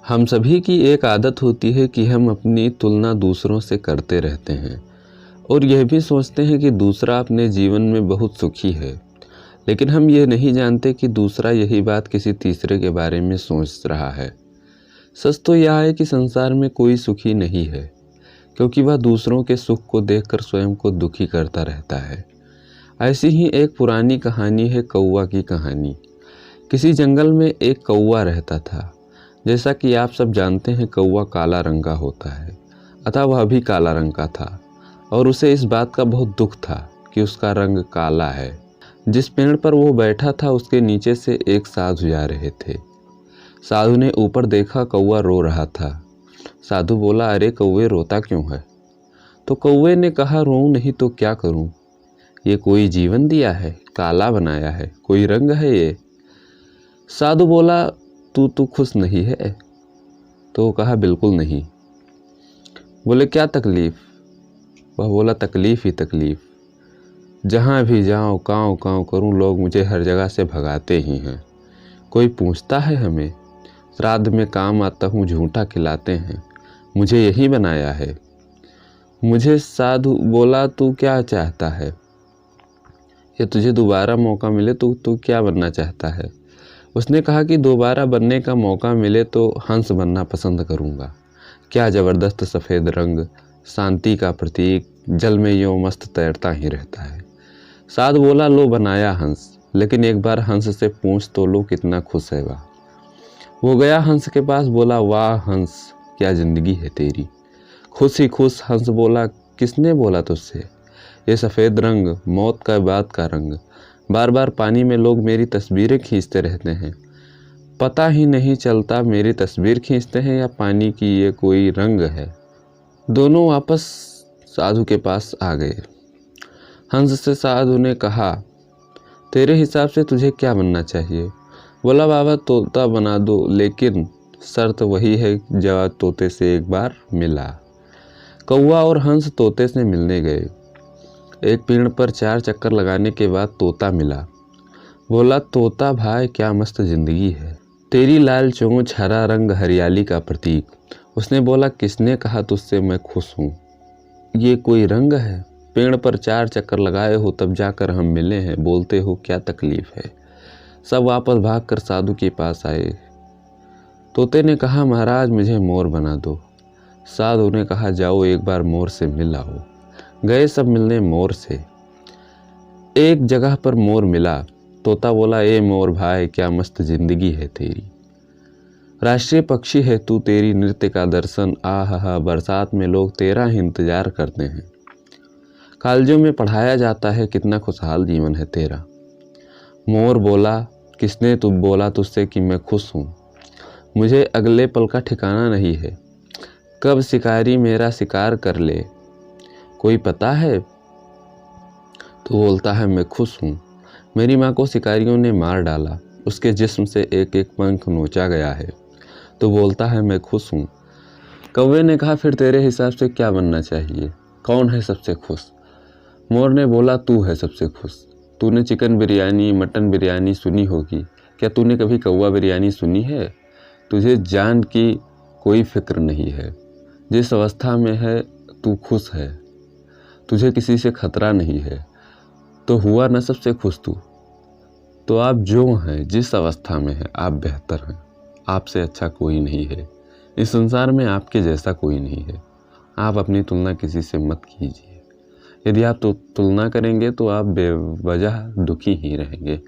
हम सभी की एक आदत होती है कि हम अपनी तुलना दूसरों से करते रहते हैं और यह भी सोचते हैं कि दूसरा अपने जीवन में बहुत सुखी है, लेकिन हम ये नहीं जानते कि दूसरा यही बात किसी तीसरे के बारे में सोच रहा है। सच तो यह है कि संसार में कोई सुखी नहीं है, क्योंकि वह दूसरों के सुख को देखकर स्वयं को दुखी करता रहता है। ऐसी ही एक पुरानी कहानी है कौवा की कहानी। किसी जंगल में एक कौवा रहता था। जैसा कि आप सब जानते हैं, कौवा काला रंग का होता है, अतः वह भी काला रंग का था और उसे इस बात का बहुत दुख था कि उसका रंग काला है। जिस पेड़ पर वो बैठा था उसके नीचे से एक साधु जा रहे थे। साधु ने ऊपर देखा, कौवा रो रहा था। साधु बोला, अरे कौवे, रोता क्यों है? तो कौवे ने कहा, रोऊं नहीं तो क्या करूं? ये कोई जीवन दिया है, काला बनाया है, कोई रंग है ये? साधु बोला, तू खुश नहीं है? तो वो कहा, बिल्कुल नहीं। बोले, क्या तकलीफ? वह बोला, तकलीफ ही तकलीफ। जहाँ भी जाऊँ, काँव काँव करूँ, लोग मुझे हर जगह से भगाते ही हैं। कोई पूछता है हमें, श्राद्ध में काम आता हूँ, झूठा खिलाते हैं, मुझे यही बनाया है। मुझे साधु बोला, तू क्या चाहता है? ये तुझे दोबारा मौका मिले तो तू क्या बनना चाहता है? उसने कहा कि दोबारा बनने का मौका मिले तो हंस बनना पसंद करूँगा। क्या ज़बरदस्त सफ़ेद रंग, शांति का प्रतीक, जल में यूँ मस्त तैरता ही रहता है। साधु बोला, लो बनाया हंस, लेकिन एक बार हंस से पूछ तो लो कितना खुश है वह। वो गया हंस के पास, बोला, वाह हंस, क्या ज़िंदगी है तेरी। खुश ही खुश हंस बोला, किसने बोला तुझसे? ये सफ़ेद रंग मौत का बाद का रंग। बार बार पानी में लोग मेरी तस्वीरें खींचते रहते हैं, पता ही नहीं चलता मेरी तस्वीर खींचते हैं या पानी की ये कोई रंग है। दोनों वापस साधु के पास आ गए। हंस से साधु ने कहा, तेरे हिसाब से तुझे क्या बनना चाहिए? बोला, बाबा तोता बना दो, लेकिन शर्त वही है जब तोते से एक बार मिला। कौवा और हंस तोते से मिलने गए। एक पेड़ पर 4 चक्कर लगाने के बाद तोता मिला। बोला, तोता भाई, क्या मस्त ज़िंदगी है, तेरी लाल चोंच, हरा रंग, हरियाली का प्रतीक। उसने बोला, किसने कहा तुझसे मैं खुश हूँ? ये कोई रंग है? पेड़ पर 4 चक्कर लगाए हो तब जाकर हम मिले हैं, बोलते हो क्या तकलीफ़ है? सब वापस भागकर साधु के पास आए। तोते ने कहा, महाराज मुझे मोर बना दो। साधु ने कहा, जाओ एक बार मोर से मिल आओ। गए सब मिलने मोर से। एक जगह पर मोर मिला। तोता बोला, ए मोर भाई, क्या मस्त ज़िंदगी है तेरी, राष्ट्रीय पक्षी है तू, तेरी नृत्य का दर्शन, आहा, बरसात में लोग तेरा ही इंतज़ार करते हैं, कॉलेजों में पढ़ाया जाता है, कितना खुशहाल जीवन है तेरा। मोर बोला, किसने तू बोला तुझसे कि मैं खुश हूँ? मुझे अगले पल का ठिकाना नहीं है, कब शिकारी मेरा शिकार कर ले, कोई पता है? तो बोलता है, मैं खुश हूँ। मेरी माँ को शिकारियों ने मार डाला, उसके जिस्म से एक एक पंख नोचा गया है। तो बोलता है, मैं खुश हूँ। कौवे ने कहा, फिर तेरे हिसाब से क्या बनना चाहिए? कौन है सबसे खुश? मोर ने बोला, तू है सबसे खुश। तूने चिकन बिरयानी, मटन बिरयानी सुनी होगी, क्या तूने कभी कौवा बिरयानी सुनी है? तुझे जान की कोई फिक्र नहीं है, जिस अवस्था में है तू खुश है, तुझे किसी से खतरा नहीं है, तो हुआ न सबसे खुश तू। तो आप जो हैं, जिस अवस्था में हैं, आप बेहतर हैं, आपसे अच्छा कोई नहीं है, इस संसार में आपके जैसा कोई नहीं है। आप अपनी तुलना किसी से मत कीजिए। यदि आप तुलना करेंगे तो आप बेवजह दुखी ही रहेंगे।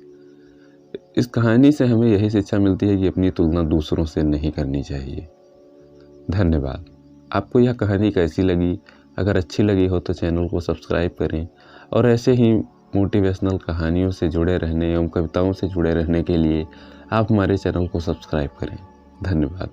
इस कहानी से हमें यही शिक्षा मिलती है कि अपनी तुलना दूसरों से नहीं करनी चाहिए। धन्यवाद। आपको यह कहानी कैसी लगी? अगर अच्छी लगी हो तो चैनल को सब्सक्राइब करें और ऐसे ही मोटिवेशनल कहानियों से जुड़े रहने एवं कविताओं से जुड़े रहने के लिए आप हमारे चैनल को सब्सक्राइब करें। धन्यवाद।